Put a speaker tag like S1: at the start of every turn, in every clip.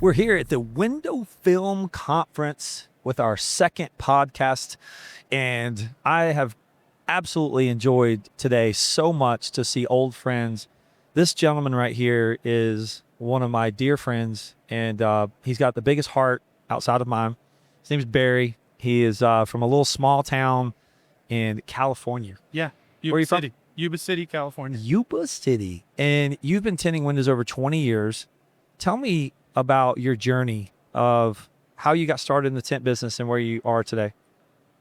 S1: We're here at the Window Film Conference with our second podcast, and I have absolutely enjoyed today so much to see old friends. This gentleman right here is one of my dear friends, and he's got the biggest heart outside of mine. His name is Barry. He is from a little small town in California.
S2: Yeah.
S1: Where are you from?
S2: Yuba City, California.
S1: Yuba City. And you've been tinting windows over 20 years. Tell me about your journey of how you got started in the tint business and where you are today.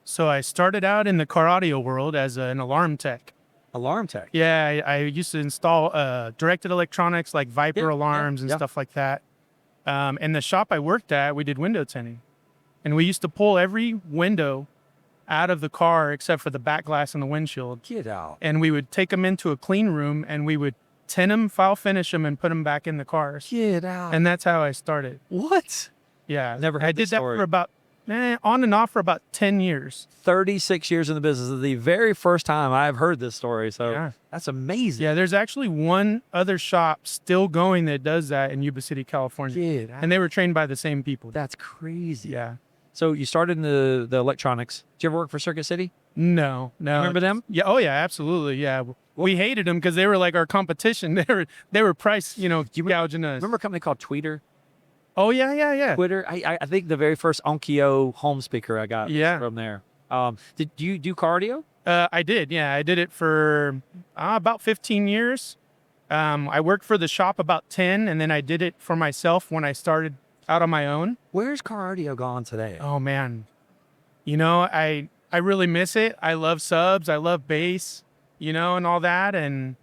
S2: So I started out in the car audio world as an alarm tech.
S1: Alarm tech.
S2: Yeah, I used to install directed electronics like Viper alarms and stuff like that. And the shop I worked at, we did window tinting. And we used to pull every window out of the car except for the back glass and the windshield.
S1: Get out.
S2: And we would take them into a clean room and we would tint them, file finish them, and put them back in the cars.
S1: Get out.
S2: And that's how I started.
S1: What?
S2: Yeah.
S1: Never heard
S2: I did
S1: this story.
S2: that for about, on and off for about 10 years.
S1: 36 years in the business. This is the very first time I've heard this story. So
S2: Yeah.
S1: that's amazing.
S2: Yeah, there's actually one other shop still going that does that in Yuba City, California.
S1: Get out.
S2: And they were trained by the same people.
S1: That's crazy.
S2: Yeah.
S1: So you started in the electronics. Did you ever work for Circuit City?
S2: No.
S1: Remember them?
S2: Yeah. Oh, yeah, absolutely. Yeah. We hated them because they were like our competition. They were price, gouging us.
S1: Remember a company called Tweeter?
S2: Oh, yeah.
S1: Twitter. I think the very first Onkyo home speaker I got was from there. Did you do cardio?
S2: I did. Yeah. I did it for about 15 years. I worked for the shop about 10, and then I did it for myself when I started out on my own.
S1: Where's cardio gone today?
S2: Oh, man. I really miss it. I love subs. I love bass, and all that. And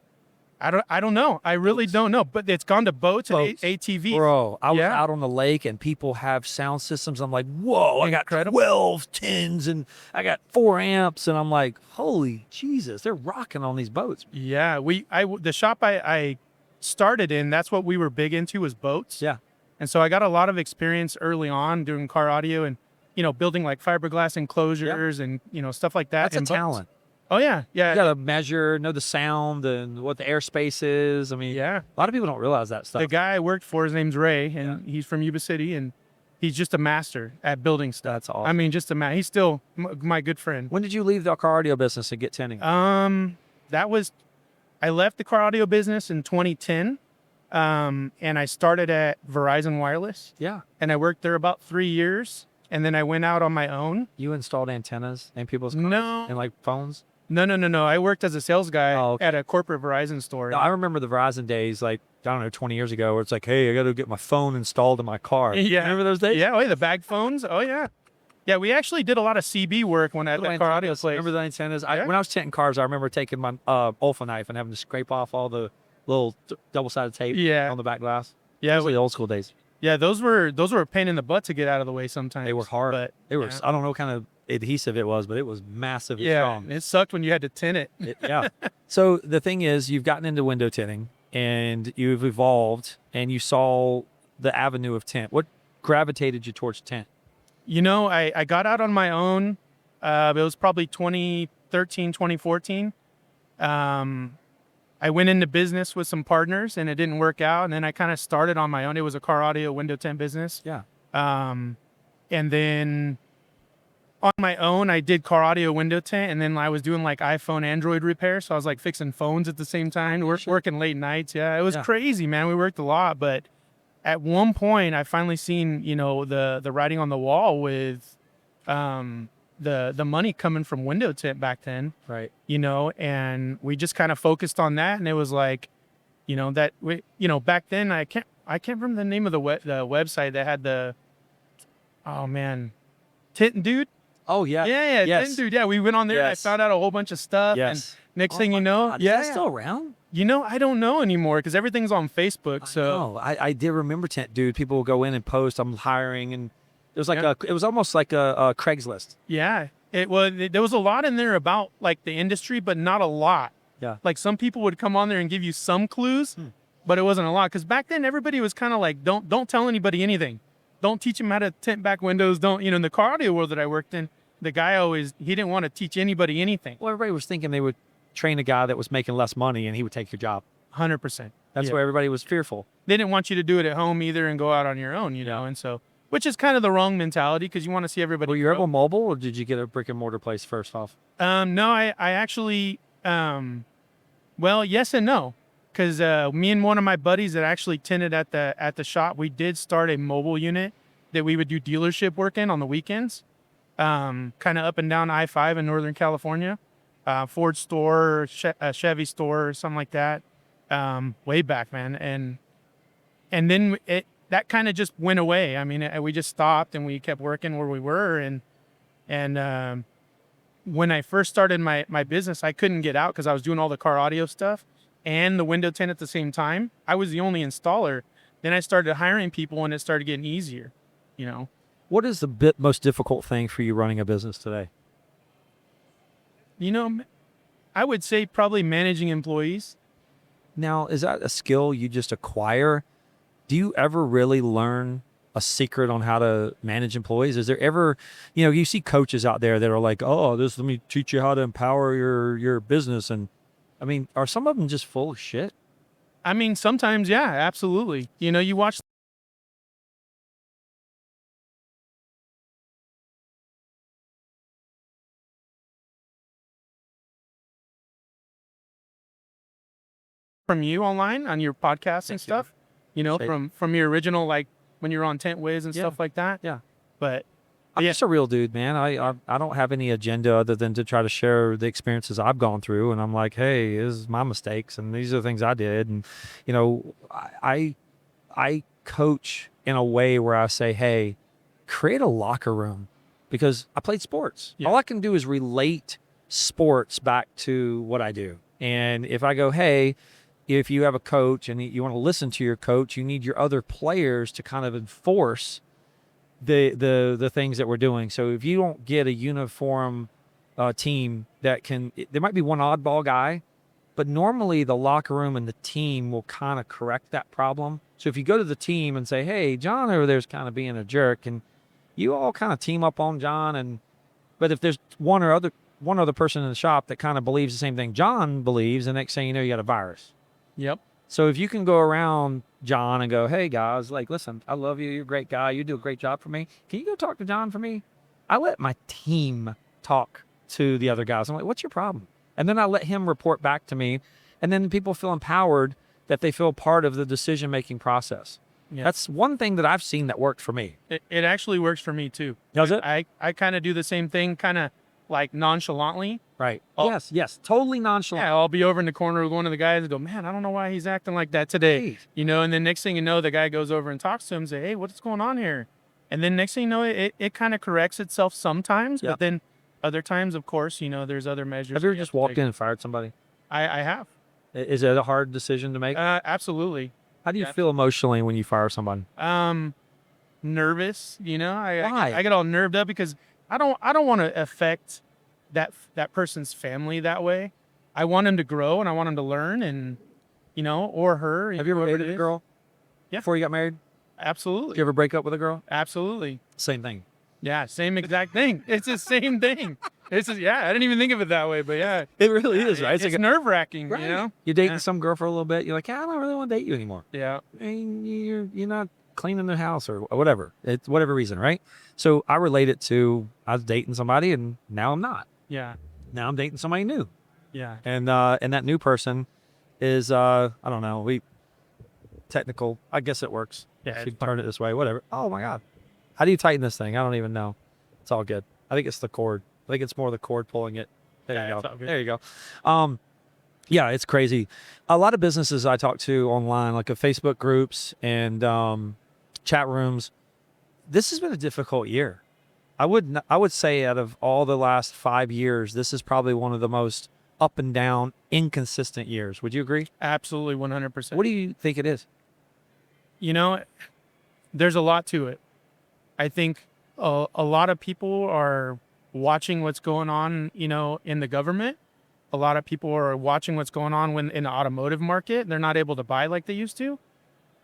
S2: I don't know. I really don't know. But it's gone to boats and ATVs.
S1: Bro, I was out on the lake and people have sound systems. I'm like, whoa, I got 12 tins and I got 4 amps. And I'm like, holy Jesus, they're rocking on these boats.
S2: Yeah, the shop I started in, that's what we were big into, was boats.
S1: Yeah.
S2: And so I got a lot of experience early on doing car audio and, building like fiberglass enclosures and, stuff like that.
S1: That's a talent.
S2: Oh, yeah. Yeah.
S1: You got to measure, know the sound and what the airspace is. I mean,
S2: yeah.
S1: A lot of people don't realize that stuff.
S2: The guy I worked for, his name's Ray, and he's from Yuba City, and he's just a master at building stuff.
S1: That's awesome.
S2: I mean, he's still my good friend.
S1: When did you leave the car audio business and get tinting?
S2: I left the car audio business in 2010. And I started at Verizon Wireless.
S1: Yeah.
S2: And I worked there about 3 years. And then I went out on my own.
S1: You installed antennas in people's cars?
S2: No.
S1: And like phones?
S2: No. I worked as a sales guy at a corporate Verizon store.
S1: No, I remember the Verizon days, 20 years ago, where it's like, hey, I got to get my phone installed in my car.
S2: Yeah.
S1: Remember those days?
S2: Yeah. Oh, yeah. The bag phones. Oh, yeah. Yeah. We actually did a lot of CB work at that car audio place.
S1: Remember the antennas?
S2: Yeah.
S1: When I was tinting cars, I remember taking my Olfa knife and having to scrape off all the little double-sided tape on the back glass. Yeah. Those were the old school days.
S2: Yeah, those were a pain in the butt to get out of the way sometimes.
S1: They were hard.
S2: But
S1: they were. I don't know what kind of adhesive it was, but it was massive and strong.
S2: It sucked when you had to tint it.
S1: Yeah. So the thing is, you've gotten into window tinting and you've evolved and you saw the avenue of tint. What gravitated you towards tint?
S2: I got out on my own. It was probably 2013, 2014. I went into business with some partners and it didn't work out. And then I kind of started on my own. It was a car audio window tint business.
S1: Yeah.
S2: And then on my own, I did car audio window tint. And then I was doing like iPhone, Android repair. So I was like fixing phones at the same time, working late nights. Yeah. It was crazy, man. We worked a lot. But at one point I finally seen, the writing on the wall with, the money coming from window tint back then,
S1: right?
S2: And we just kind of focused on that, and it was like, back then I can't remember the name of the website that had the, Tint Dude.
S1: Oh yeah,
S2: yes. Tint Dude. Yeah, we went on there and I found out a whole bunch of stuff.
S1: Yes.
S2: And next thing you know,
S1: God, is that still around?
S2: I don't know anymore because everything's on Facebook.
S1: I did remember Tint Dude. People will go in and post, I'm hiring, and it was like it was almost like a Craigslist.
S2: Yeah, it was. There was a lot in there about like the industry, but not a lot.
S1: Yeah.
S2: Like some people would come on there and give you some clues, but it wasn't a lot. Because back then everybody was kind of like, don't tell anybody anything. Don't teach them how to tint back windows. Don't, in the car audio world that I worked in, the guy he didn't want to teach anybody anything.
S1: Well, everybody was thinking they would train a guy that was making less money and he would take your job.
S2: 100%.
S1: That's why everybody was fearful.
S2: They didn't want you to do it at home either and go out on your own, you know, and so, which is kind of the wrong mentality because you want to see everybody.
S1: Were you ever mobile, or did you get a brick and mortar place first off?
S2: No, I actually, well, yes and no, because me and one of my buddies that actually tinted at the shop, we did start a mobile unit that we would do dealership work in on the weekends, kind of up and down I-5 in Northern California, Ford store, Chevy store, something like that, way back, man, and then that kind of just went away. I mean, we just stopped and we kept working where we were, and when I first started my business, I couldn't get out because I was doing all the car audio stuff and the window tint at the same time. I was the only installer. Then I started hiring people and it started getting easier, you know.
S1: What is the most difficult thing for you running a business today?
S2: You know, I would say probably managing employees.
S1: Now, is that a skill you just acquire? Do you ever really learn a secret on how to manage employees? Is there ever, you see coaches out there that are like, oh, let me teach you how to empower your business. And I mean, are some of them just full of shit?
S2: I mean, sometimes, yeah, absolutely. You know, you watch from you online on your podcast and stuff, you know, from your original, like when you're on Tint Wiz and stuff like that.
S1: Yeah.
S2: But
S1: I'm just a real dude, man. I don't have any agenda other than to try to share the experiences I've gone through. And I'm like, hey, this is my mistakes and these are the things I did. And, I coach in a way where I say, hey, create a locker room, because I played sports. All I can do is relate sports back to what I do. And if I go, hey, if you have a coach and you want to listen to your coach, you need your other players to kind of enforce the things that we're doing. So if you don't get a uniform team there might be one oddball guy, but normally the locker room and the team will kind of correct that problem. So if you go to the team and say, hey, John over there's kind of being a jerk, and you all kind of team up on John, but if there's one other person in the shop that kind of believes the same thing John believes, the next thing you know, you got a virus.
S2: Yep.
S1: So if you can go around John and go, hey guys, like, listen, I love you. You're a great guy. You do a great job for me. Can you go talk to John for me? I let my team talk to the other guys. I'm like, what's your problem? And then I let him report back to me. And then people feel empowered that they feel part of the decision-making process. Yeah. That's one thing that I've seen that worked for me.
S2: It actually works for me too.
S1: Does it?
S2: I kind of do the same thing, kind of like nonchalantly.
S1: Right. Yes. Totally nonchalant.
S2: Yeah, I'll be over in the corner with one of the guys and go, man, I don't know why he's acting like that today. Jeez. You know, and then next thing you know, the guy goes over and talks to him and say, hey, what's going on here? And then next thing you know, it kind of corrects itself sometimes, but then other times, of course, you know, there's other measures.
S1: Have you ever just walked in and fired somebody?
S2: I have.
S1: Is it a hard decision to make?
S2: Absolutely.
S1: How do you feel emotionally when you fire someone?
S2: Nervous, you know.
S1: Why?
S2: I get all nerved up because I don't want to affect that person's family that way. I want him to grow and I want him to learn, and or her.
S1: Have you ever dated a girl?
S2: Yeah.
S1: Before you got married?
S2: Absolutely.
S1: Did you ever break up with a girl?
S2: Absolutely.
S1: Same thing.
S2: Yeah, same exact thing. It's the same thing. I didn't even think of it that way, but yeah.
S1: It really is, right?
S2: It's nerve-wracking,
S1: right.
S2: You know?
S1: You're dating some girl for a little bit. You're like, I don't really want to date you anymore.
S2: Yeah.
S1: And you're not cleaning the house or whatever. It's whatever reason, right? So I relate it to, I was dating somebody and now I'm not.
S2: Yeah.
S1: Now I'm dating somebody new.
S2: Yeah.
S1: And that new person is, I don't know, technical. I guess it works.
S2: Yeah.
S1: If you turn it this way, whatever. Oh my God. How do you tighten this thing? I don't even know. It's all good. I think it's the cord. I think it's more the cord pulling it. There you go. There you go. Yeah, it's crazy. A lot of businesses I talk to online, like Facebook groups and chat rooms, this has been a difficult year. I would say out of all the last 5 years, this is probably one of the most up and down, inconsistent years. Would you agree?
S2: Absolutely, 100%.
S1: What do you think it is?
S2: There's a lot to it. I think a lot of people are watching what's going on, in the government. A lot of people are watching what's going on in the automotive market. They're not able to buy like they used to.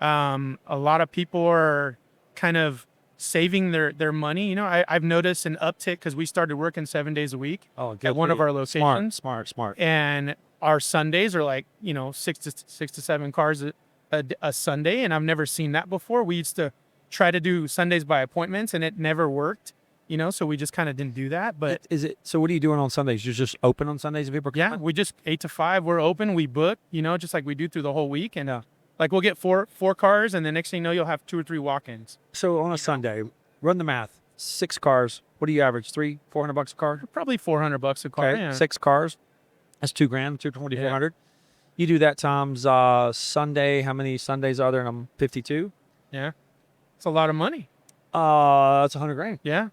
S2: A lot of people are kind of saving their money. I've noticed an uptick because we started working 7 days a week at one of our locations.
S1: Smart.
S2: And our Sundays are like, 6 to 7 cars a Sunday. And I've never seen that before. We used to try to do Sundays by appointments and it never worked, so we just kind of didn't do that. But
S1: So what are you doing on Sundays? You're just open on Sundays if people are
S2: yeah,
S1: coming?
S2: we just 8 to 5, we're open, we book, just like we do through the whole week. And like we'll get four cars and the next thing you know, you'll have 2 or 3 walk-ins.
S1: So on a Sunday, run the math. 6 cars. What do you average? $300-$400 a car?
S2: Probably $400 a car.
S1: Okay.
S2: Yeah.
S1: 6 cars. That's $2,000, $2,400. You do that times Sunday. How many Sundays are there? And I'm 52.
S2: Yeah. It's a lot of money.
S1: That's $100,000.
S2: Yeah.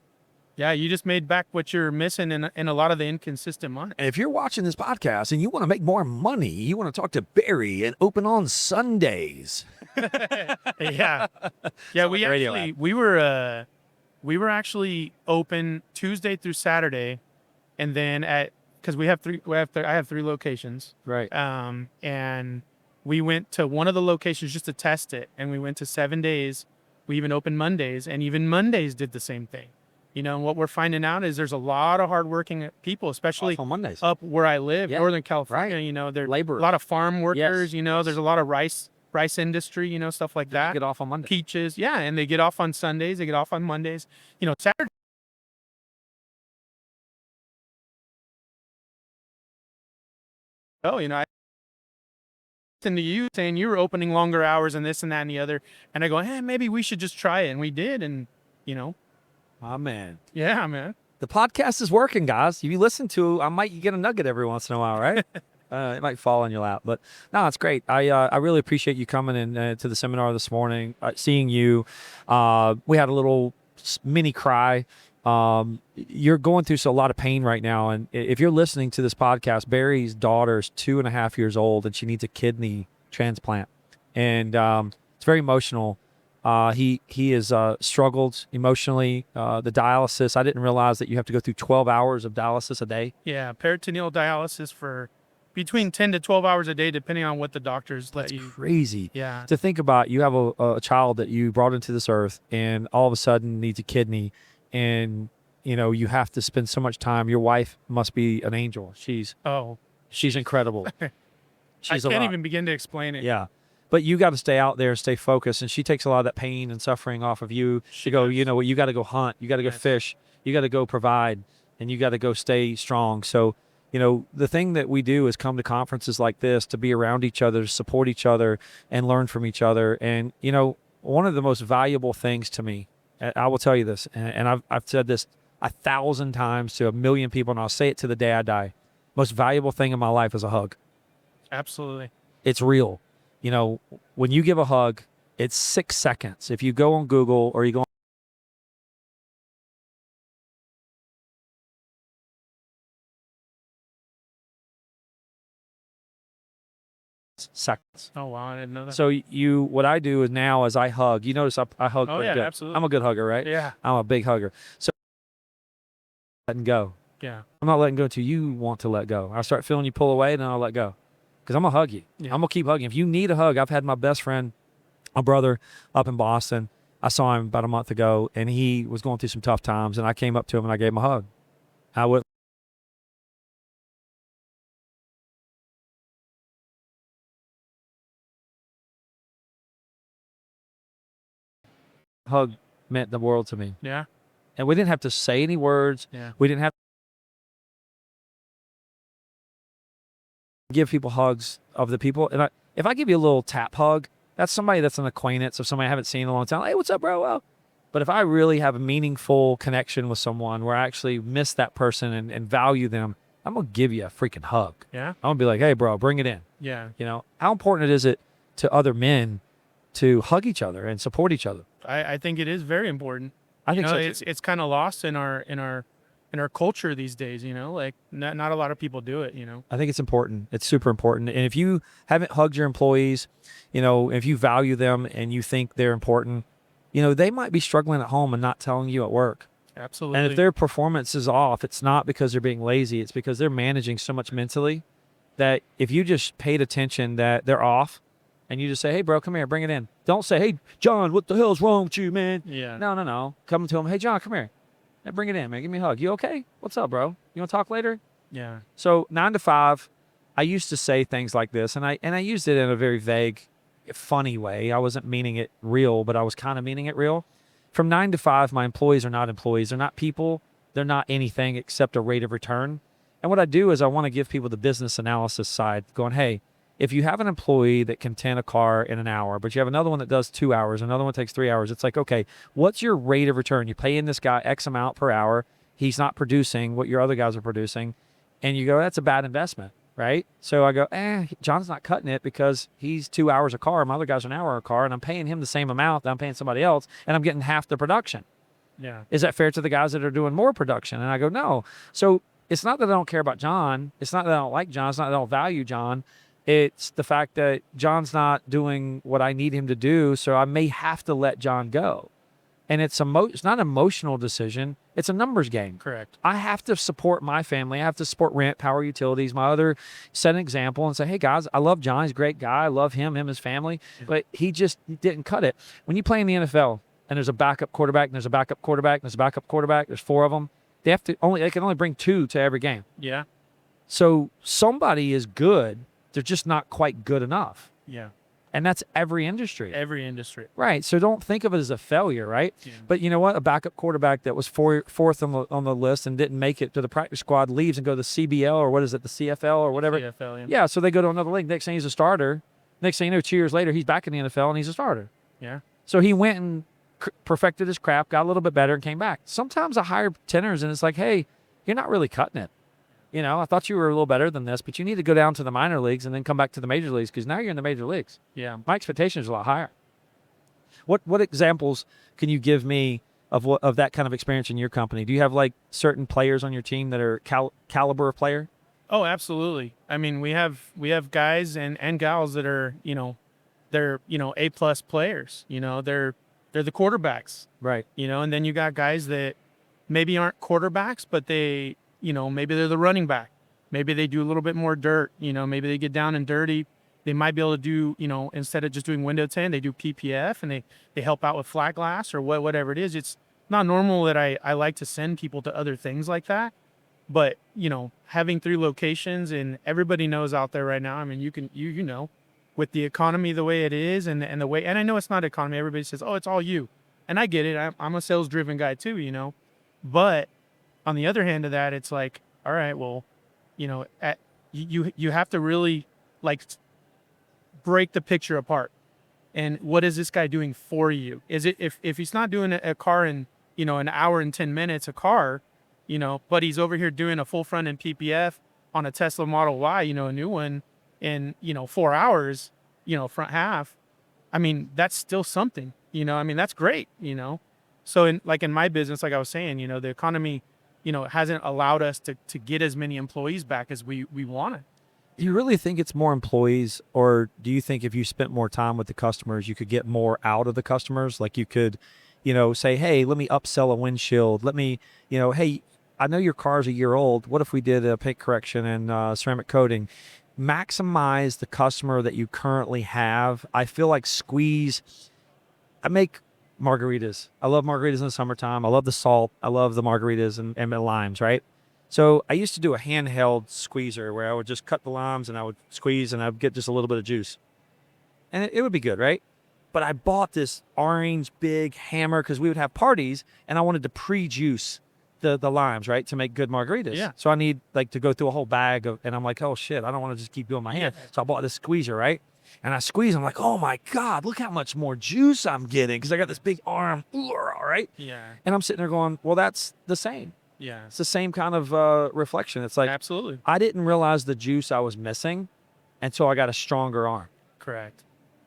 S2: Yeah. You just made back what you're missing in a lot of the inconsistent money.
S1: And if you're watching this podcast and you want to make more money, you want to talk to Barry and open on Sundays.
S2: Yeah. Yeah. We were actually open Tuesday through Saturday, and then because I have 3 locations.
S1: Right.
S2: And we went to one of the locations just to test it, and we went to 7 days. We even opened Mondays, and even Mondays did the same thing. And what we're finding out is there's a lot of hardworking people, especially
S1: on Mondays
S2: up where I live,
S1: Yeah.
S2: Northern California.
S1: Right.
S2: There's
S1: Labor.
S2: a lot of farm workers.
S1: Yes.
S2: There's a lot of rice industry, stuff like that.
S1: Get off on Monday.
S2: Peaches, yeah, and they get off on Sundays, they get off on Mondays. Saturday. Oh, I listened to you saying you were opening longer hours and this and that and the other, and I go, hey, maybe we should just try it, and we did, and
S1: Oh, man.
S2: yeah, man.
S1: The podcast is working, guys. If you listen to, I might get a nugget every once in a while, right? It might fall on your lap, but no, it's great. I really appreciate you coming in to the seminar this morning, seeing you. We had a little mini cry. You're going through a lot of pain right now. And if you're listening to this podcast, Barry's daughter's 2.5 years old and she needs a kidney transplant. And it's very emotional. He has struggled emotionally. The dialysis, I didn't realize that you have to go through 12 hours of dialysis a day.
S2: Yeah, peritoneal dialysis for between 10 to 12 hours a day, depending on what the doctors let you.
S1: Crazy.
S2: Yeah.
S1: To think about, you have a child that you brought into this earth and all of a sudden needs a kidney, and you have to spend so much time. Your wife must be an angel. She's incredible.
S2: I
S1: She's
S2: can't even begin to explain it.
S1: Yeah. But you got to stay out there and stay focused. And she takes a lot of that pain and suffering off of you. She go, what, you got to go hunt. You got to go fish. You got to go provide. And you got to go stay strong. So, the thing that we do is come to conferences like this to be around each other, support each other, and learn from each other. And, one of the most valuable things to me, I will tell you this, and I've said this 1,000 times to 1 million people, and I'll say it to the day I die. Most valuable thing in my life is a hug.
S2: Absolutely.
S1: It's real. When you give a hug, it's 6 seconds. If you go on Google or you go on seconds.
S2: Oh, wow. I didn't know that.
S1: So what I do is now is I hug. You notice I hug.
S2: Oh,
S1: pretty
S2: yeah,
S1: good.
S2: absolutely.
S1: I'm a good hugger, right?
S2: Yeah.
S1: I'm a big hugger. So letting go.
S2: Yeah.
S1: I'm not letting go until you want to let go. I start feeling you pull away, then I'll let go. Because I'm going to hug you.
S2: Yeah.
S1: I'm going to keep hugging. If you need a hug, I've had my best friend, my brother, up in Boston. I saw him about a month ago, and he was going through some tough times, and I came up to him and I gave him a hug. I would. Hug meant the world to me.
S2: Yeah.
S1: And we didn't have to say any words.
S2: Yeah.
S1: We didn't have to give people hugs of the people. And if I give you a little tap hug, that's somebody that's an acquaintance of somebody I haven't seen in a long time. Hey, what's up, bro? Well, but if I really have a meaningful connection with someone where I actually miss that person and value them, I'm going to give you a freaking hug.
S2: Yeah.
S1: I'm going to be like, hey, bro, bring it in.
S2: Yeah.
S1: How important is it to other men to hug each other and support each other?
S2: I think it is very important.
S1: I think so too.
S2: It's kind of lost in our culture these days, like not a lot of people do it,
S1: I think it's important. It's super important. And if you haven't hugged your employees, if you value them and you think they're important, they might be struggling at home and not telling you at work.
S2: Absolutely.
S1: And if their performance is off, it's not because they're being lazy. It's because they're managing so much mentally that if you just paid attention that they're off and you just say, hey, bro, come here, bring it in. Don't say, hey, John, what the hell's wrong with you, man?
S2: Yeah.
S1: No. Come to him. Hey, John, come here. Hey, bring it in, man. Give me a hug. You okay? What's up, bro? You want to talk later?
S2: Yeah.
S1: So 9 to 5, I used to say things like this, and I used it in a very vague, funny way. I wasn't meaning it real, but I was kind of meaning it real. From 9 to 5, my employees are not employees. They're not people. They're not anything except a rate of return. And what I do is I want to give people the business analysis side, going, hey, if you have an employee that can tint a car in an hour, but you have another one that does 2 hours, another one takes 3 hours, it's like, okay, what's your rate of return? You pay in this guy X amount per hour. He's not producing what your other guys are producing. And you go, that's a bad investment, right? So I go, John's not cutting it because he's 2 hours a car. My other guy's an hour a car, and I'm paying him the same amount that I'm paying somebody else, and I'm getting half the production.
S2: Yeah.
S1: Is that fair to the guys that are doing more production? And I go, no. So it's not that I don't care about John. It's not that I don't like John. It's not that I don't value John. It's the fact that John's not doing what I need him to do, so I may have to let John go. And it's not an emotional decision. It's a numbers game.
S2: Correct.
S1: I have to support my family. I have to support rent, power, utilities. My other set an example and say, hey, guys, I love John. He's a great guy. I love him, his family. But he just didn't cut it. When you play in the NFL and there's a backup quarterback and there's a backup quarterback and there's a backup quarterback, there's 4 of them, they can only bring 2 to every game.
S2: Yeah.
S1: So somebody is good. They're just not quite good enough.
S2: Yeah.
S1: And that's every industry.
S2: Every industry.
S1: Right. So don't think of it as a failure, right?
S2: Yeah.
S1: But you know what? A backup quarterback that was fourth on the list and didn't make it to the practice squad leaves and go to the CBL or what is it, the CFL or whatever.
S2: CFL, yeah.
S1: Yeah. So they go to another league. Next thing he's a starter. Next thing you know, 2 years later, he's back in the NFL and he's a starter.
S2: Yeah.
S1: So he went and perfected his craft, got a little bit better and came back. Sometimes I hire tenors and it's like, hey, you're not really cutting it. You know, I thought you were a little better than this, but you need to go down to the minor leagues and then come back to the major leagues because now you're in the major leagues.
S2: Yeah.
S1: My expectations are a lot higher. What examples can you give me of that kind of experience in your company? Do you have like certain players on your team that are caliber of player?
S2: Oh, absolutely. I mean, we have guys and gals that are, they're, A+ players. They're the quarterbacks.
S1: Right.
S2: And then you got guys that maybe aren't quarterbacks, but they, maybe they're the running back. Maybe they do a little bit more dirt. Maybe they get down and dirty. They might be able to do, instead of just doing window tint, they do PPF and they help out with flat glass or whatever it is. It's not normal that I like to send people to other things like that. But, having 3 locations and everybody knows out there right now, I mean, you know, with the economy the way it is and the way, and I know it's not economy. Everybody says, oh, it's all you. And I get it. I'm a sales driven guy too, but on the other hand of that, it's like, all right, well, you have to really like break the picture apart. And what is this guy doing for you? Is it, if he's not doing a car in, an hour and 10 minutes, a car, but he's over here doing a full front end PPF on a Tesla Model Y, a new one in, 4 hours, front half. I mean, that's still something, I mean, that's great, So in my business, like I was saying, the economy, hasn't allowed us to get as many employees back as we wanted.
S1: Do you really think it's more employees, or do you think if you spent more time with the customers, you could get more out of the customers? Like you could, say, hey, let me upsell a windshield. Let me, hey, I know your car's a year old. What if we did a paint correction and ceramic coating? Maximize the customer that you currently have. I feel like I make margaritas. I love margaritas in the summertime. I love the salt. I love the margaritas and the limes, right? So I used to do a handheld squeezer where I would just cut the limes and I would squeeze and I would get just a little bit of juice. And it would be good, right? But I bought this orange big hammer because we would have parties and I wanted to pre-juice the limes, right, to make good margaritas.
S2: Yeah.
S1: So I need to go through a whole bag and I'm like, oh shit, I don't want to just keep doing my hand. So I bought this squeezer, right? And I squeeze, I'm like, oh my God, look how much more juice I'm getting because I got this big arm, right?
S2: Yeah.
S1: And I'm sitting there going, well, that's the same.
S2: Yeah.
S1: It's the same kind of reflection. It's like,
S2: absolutely.
S1: I didn't realize the juice I was missing until I got a stronger arm.
S2: Correct.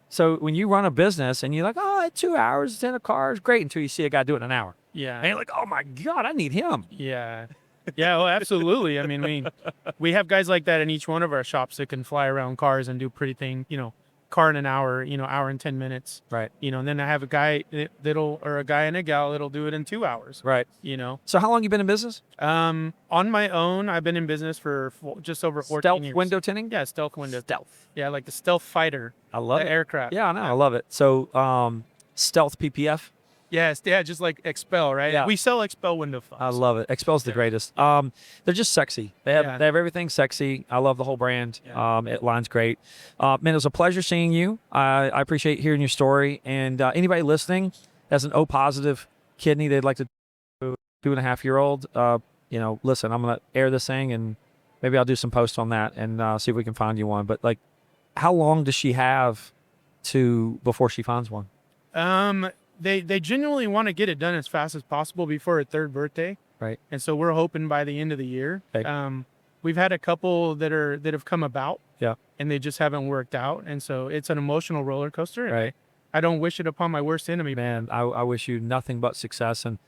S1: So when you run a business and you're like, oh, 2 hours in a car is great until you see a guy do it in an hour.
S2: Yeah.
S1: And you're like, oh my God, I need him.
S2: Yeah. Yeah, well, absolutely. I mean, we have guys like that in each one of our shops that can fly around cars and do pretty thing, car in an hour, hour and 10 minutes.
S1: Right.
S2: And then I have a guy or a guy and a gal that'll do it in 2 hours.
S1: Right. So how long you been in business?
S2: On my own, I've been in business for just over 14
S1: Stealth
S2: years.
S1: window tinting?
S2: Yeah, stealth window.
S1: Stealth.
S2: Yeah, like the stealth fighter.
S1: I love
S2: the
S1: it.
S2: aircraft.
S1: Yeah, I know. I love it. So stealth PPF?
S2: Yes, yeah, just like Expel, right?
S1: Yeah.
S2: We sell Expel window foams.
S1: I love it. Expel's the greatest. They're just sexy. They have everything sexy. I love the whole brand.
S2: Yeah.
S1: It lines great. Man, it was a pleasure seeing you. I appreciate hearing your story. And anybody listening has an O positive kidney they'd like to 2.5-year-old, listen, I'm gonna air this thing and maybe I'll do some posts on that and see if we can find you one. But like, how long does she have before she finds one?
S2: They genuinely want to get it done as fast as possible before her 3rd birthday.
S1: Right.
S2: And so we're hoping by the end of the year.
S1: Okay.
S2: We've had a couple that have come about.
S1: Yeah.
S2: And they just haven't worked out. And so it's an emotional roller coaster.
S1: Right.
S2: I don't wish it upon my worst enemy.
S1: Man, I wish you nothing but success. And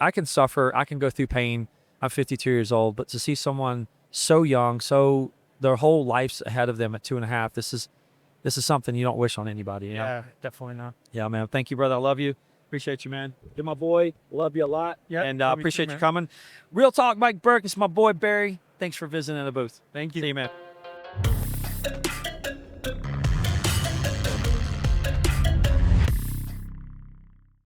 S1: I can suffer, I can go through pain. I'm 52 years old, but to see someone so young, so their whole life's ahead of them at 2.5, this is something you don't wish on anybody.
S2: Yeah, definitely not.
S1: Yeah, man. Thank you, brother. I love you. Appreciate you, man. You're my boy. Love you a lot.
S2: Yeah.
S1: And appreciate you coming. Real Talk, Mike Burke. It's my boy, Barry. Thanks for visiting the booth.
S2: Thank you.
S1: See you, man.